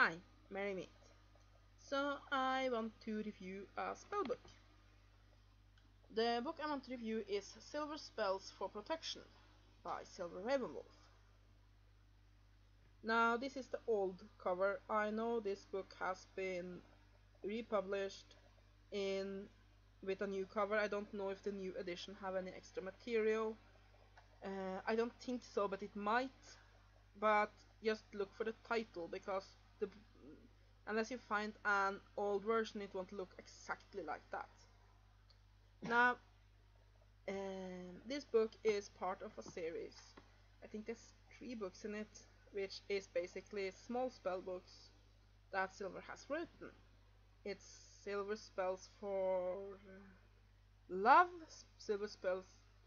Hi, Merry Meet. So I want to review a spell book. The book I want to review is Silver Spells for Protection by Silver Ravenwolf. Now this is the old cover. I know this book has been republished with a new cover. I don't know if the new edition have any extra material. I don't think so, but it might. But just look for the title, because unless you find an old version, it won't look exactly like that. Now, this book is part of a series. I think there's 3 books in it, which is basically small spell books that Silver has written. It's Silver Spells for Love, Silver Spells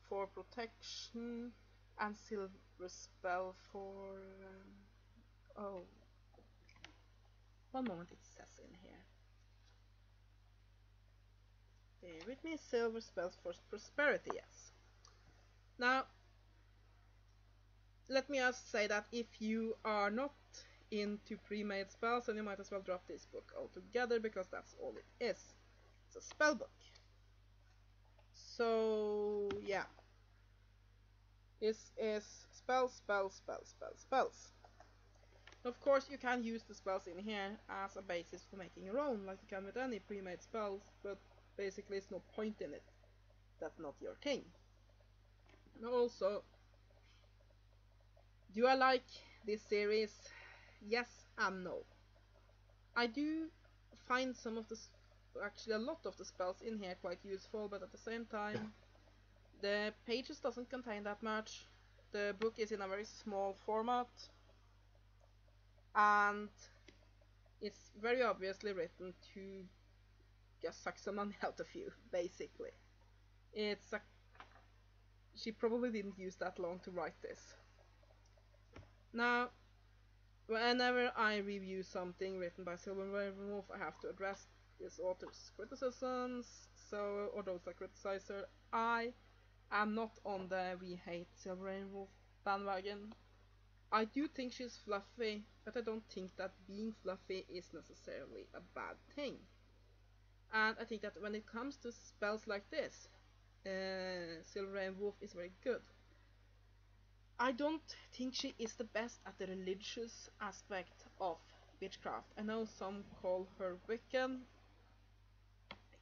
for Protection, and Silver Spell for... oh, one moment, it says in here. Bear with me, Silver Spells for Prosperity, yes. Now, let me just say that if you are not into pre-made spells, then you might as well drop this book altogether, because that's all it is. It's a spell book. So, yeah. This is spells. Of course, you can use the spells in here as a basis for making your own, like you can with any pre-made spells, but basically it's no point in it. That's not your thing. And also, do I like this series? Yes and no. I do find actually a lot of the spells in here quite useful, but at the same time, the pages doesn't contain that much. The book is in a very small format, and it's very obviously written to just suck some money out of you, basically. She probably didn't use that long to write this. Now, whenever I review something written by Silver Ravenwolf, I have to address this author's criticisms, or those that criticize her. I am not on the we hate Silver Ravenwolf bandwagon. I do think she's fluffy, but I don't think that being fluffy is necessarily a bad thing. And I think that when it comes to spells like this, Silver Ravenwolf is very good. I don't think she is the best at the religious aspect of witchcraft. I know some call her Wiccan.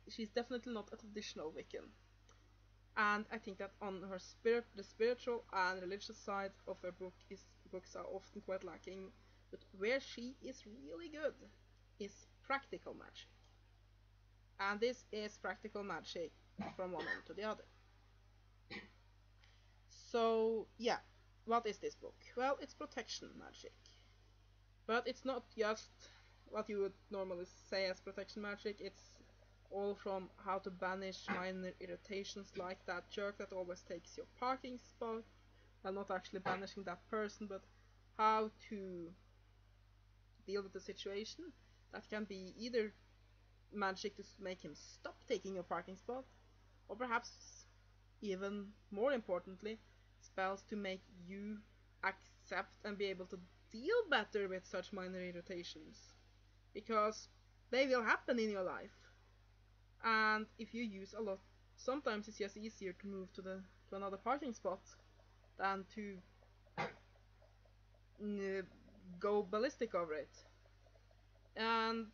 She's definitely not a traditional Wiccan. And I think that on the spiritual and religious side of her books are often quite lacking. But where she is really good is practical magic. And this is practical magic from one end to the other. So, yeah. What is this book? Well, it's protection magic. But it's not just what you would normally say as protection magic. It's all from how to banish minor irritations, like that jerk that always takes your parking spot. Well, not actually banishing that person, but how to deal with the situation. That can be either magic to make him stop taking your parking spot, or perhaps even more importantly, spells to make you accept and be able to deal better with such minor irritations, because they will happen in your life. And if you use a lot, sometimes it's just easier to move to another parking spot than to go ballistic over it. And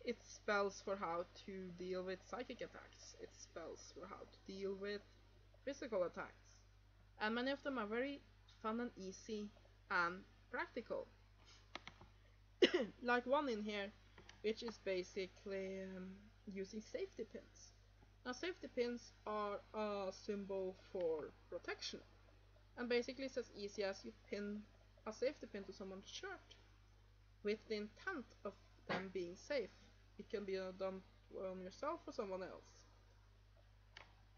it spells for how to deal with psychic attacks. It spells for how to deal with physical attacks. And many of them are very fun and easy and practical. Like one in here, which is basically using safety pins. Now, safety pins are a symbol for protection. And basically it's as easy as you pin a safety pin to someone's shirt with the intent of them being safe. It can be done on yourself or someone else.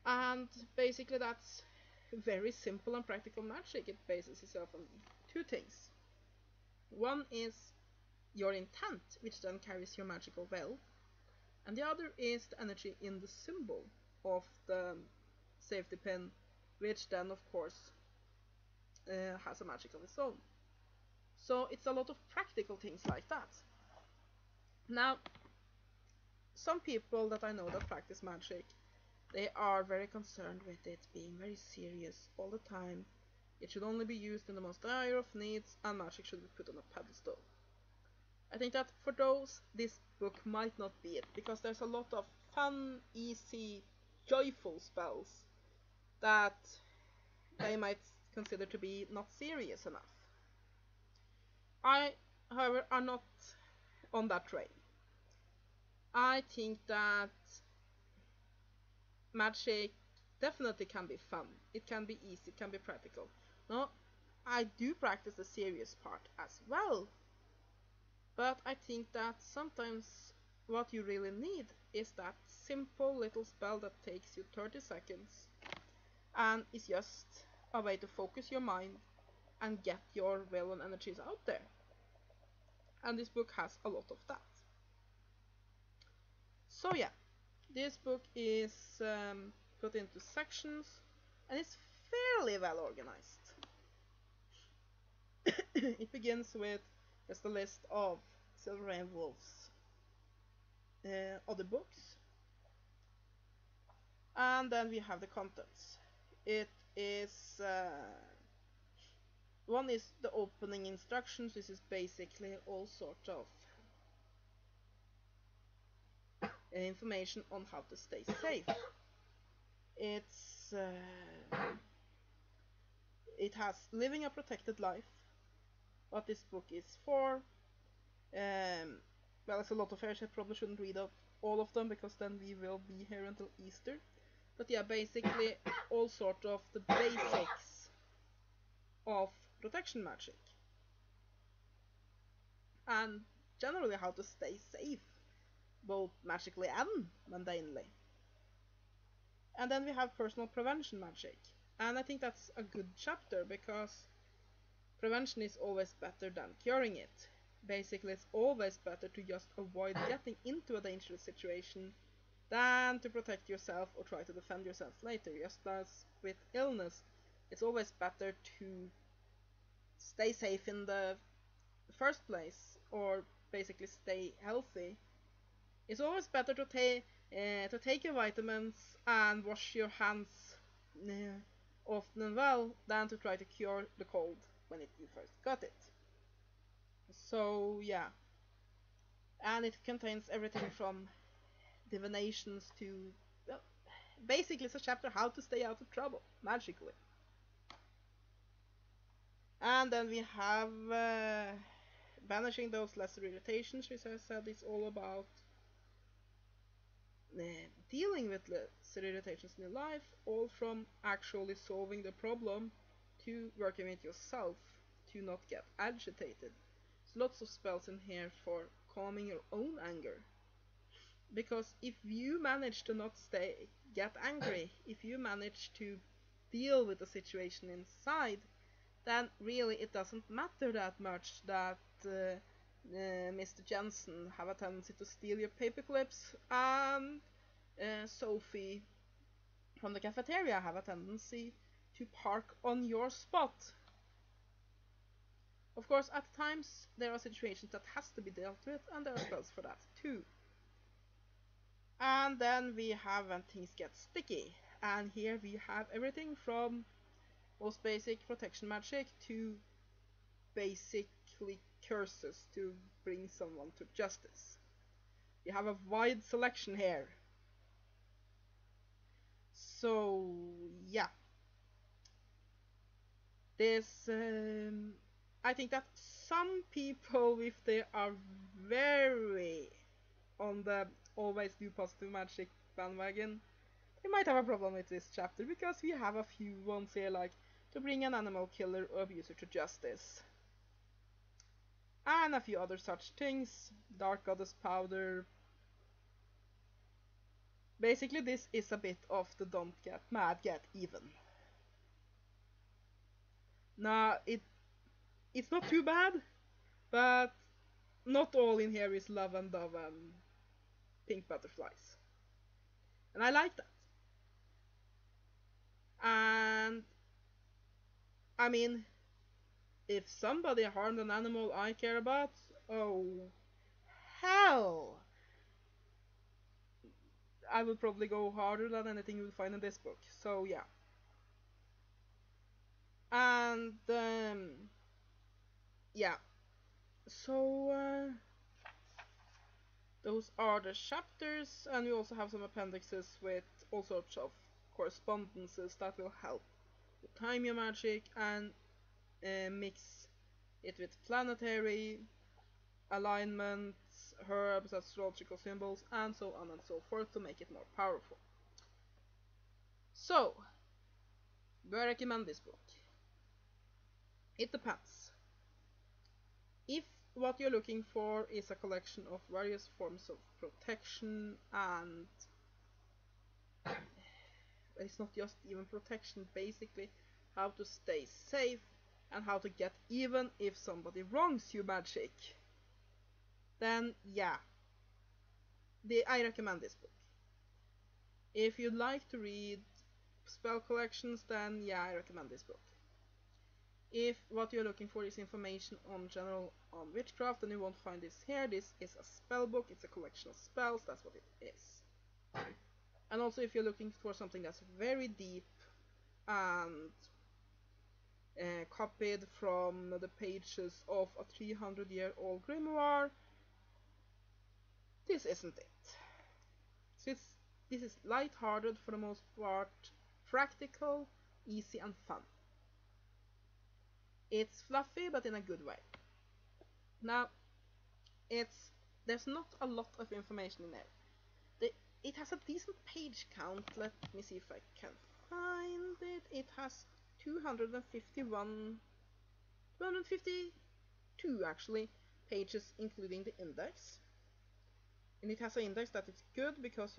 And basically that's very simple and practical magic. It bases itself on 2 things. One is your intent, which then carries your magical veil, and the other is the energy in the symbol of the safety pin, which then of course has a magic of its own. So it's a lot of practical things like that. Now, some people that I know that practice magic, they are very concerned with it being very serious all the time. It should only be used in the most dire of needs, and magic should be put on a pedestal. I think that for those, this book might not be it, because there's a lot of fun, easy, joyful spells that they might consider to be not serious enough. I, however, are not on that train. I think that magic definitely can be fun. It can be easy, it can be practical. No, I do practice the serious part as well. But I think that sometimes what you really need is that simple little spell that takes you 30 seconds and is just a way to focus your mind and get your will and energies out there. And this book has a lot of that. So yeah, this book is put into sections and it's fairly well organized. It begins with just a list of Silver Ravenwolf's other books, and then we have the contents. It is one is the opening instructions. This is basically all sort of information on how to stay safe. It's it has living a protected life, what this book is for. Well, there's a lot of fairies. I probably shouldn't read out all of them because then we will be here until Easter. But yeah, basically all sort of the basics of protection magic. And generally how to stay safe, both magically and mundanely. And then we have personal prevention magic. And I think that's a good chapter because prevention is always better than curing it. Basically, it's always better to just avoid getting into a dangerous situation than to protect yourself or try to defend yourself later. Just as with illness, it's always better to stay safe in the first place, or basically stay healthy. It's always better to take your vitamins and wash your hands often and well than to try to cure the cold when you first got it. So yeah, and it contains everything from divinations to, well, basically it's a chapter how to stay out of trouble magically. And then we have banishing those lesser irritations, which I said is all about dealing with lesser irritations in your life, all from actually solving the problem to working with yourself to not get agitated. There's lots of spells in here for calming your own anger. Because if you manage to not get angry, if you manage to deal with the situation inside, then really it doesn't matter that much that Mr. Jensen have a tendency to steal your paper clips and Sophie from the cafeteria have a tendency to park on your spot. Of course, at times there are situations that has to be dealt with, and there are spells for that too. And then we have when things get sticky, and here we have everything from most basic protection magic to basically curses to bring someone to justice. You have a wide selection here. So yeah, this I think that some people, if they are very on the always do positive magic bandwagon, they might have a problem with this chapter because we have a few ones here like to bring an animal killer or abuser to justice. And a few other such things. Dark Goddess Powder. Basically this is a bit of the don't get mad, get even. Now it's not too bad, but not all in here is love and dove and pink butterflies. And I like that. And I mean, if somebody harmed an animal I care about, oh hell! I will probably go harder than anything you will find in this book. So yeah. And yeah. So those are the chapters, and we also have some appendixes with all sorts of correspondences that will help you time your magic and mix it with planetary alignments, herbs, astrological symbols, and so on and so forth to make it more powerful. So, do I recommend this book? It depends. If what you're looking for is a collection of various forms of protection, and it's not just even protection, basically how to stay safe and how to get even if somebody wrongs you magic, then yeah, I recommend this book. If you'd like to read spell collections, then yeah, I recommend this book. If what you're looking for is information on general on witchcraft, then you won't find this here. This is a spell book, it's a collection of spells, that's what it is. And also if you're looking for something that's very deep and copied from the pages of a 300-year-old grimoire, this isn't it. So this is light-hearted for the most part, practical, easy and fun. It's fluffy, but in a good way. Now, there's not a lot of information in there. It has a decent page count. Let me see if I can find it. It has 252 actually pages, including the index. And it has an index that is good because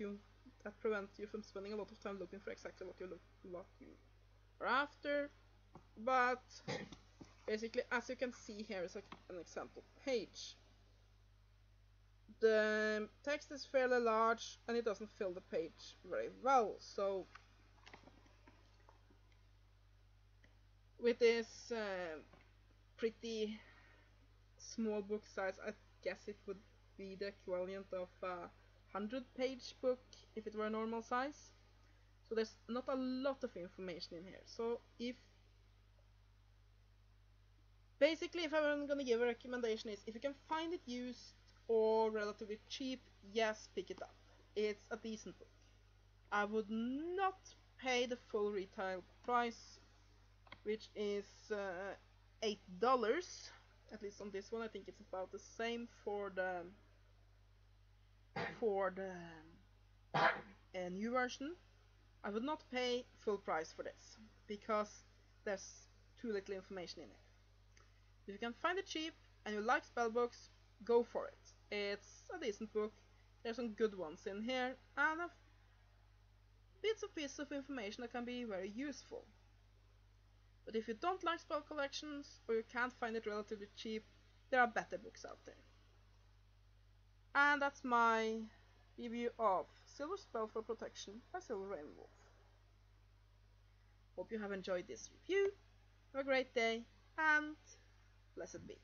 that prevents you from spending a lot of time looking for exactly what you are after. But basically, as you can see here is an example page. The text is fairly large and it doesn't fill the page very well, so with this pretty small book size, I guess it would be the equivalent of a 100-page book if it were a normal size. So there's not a lot of information in here. So if I'm gonna give a recommendation, is if you can find it used or relatively cheap, yes, pick it up. It's a decent book. I would not pay the full retail price, which is $8. At least on this one, I think it's about the same for the new version. I would not pay full price for this because there's too little information in it. If you can find it cheap and you like spell books, go for it. It's a decent book. There's some good ones in here and bits of pieces of information that can be very useful. But if you don't like spell collections or you can't find it relatively cheap, there are better books out there. And that's my review of Silver Spell for Protection by Silver Ravenwolf. Hope you have enjoyed this review. Have a great day and blessed be.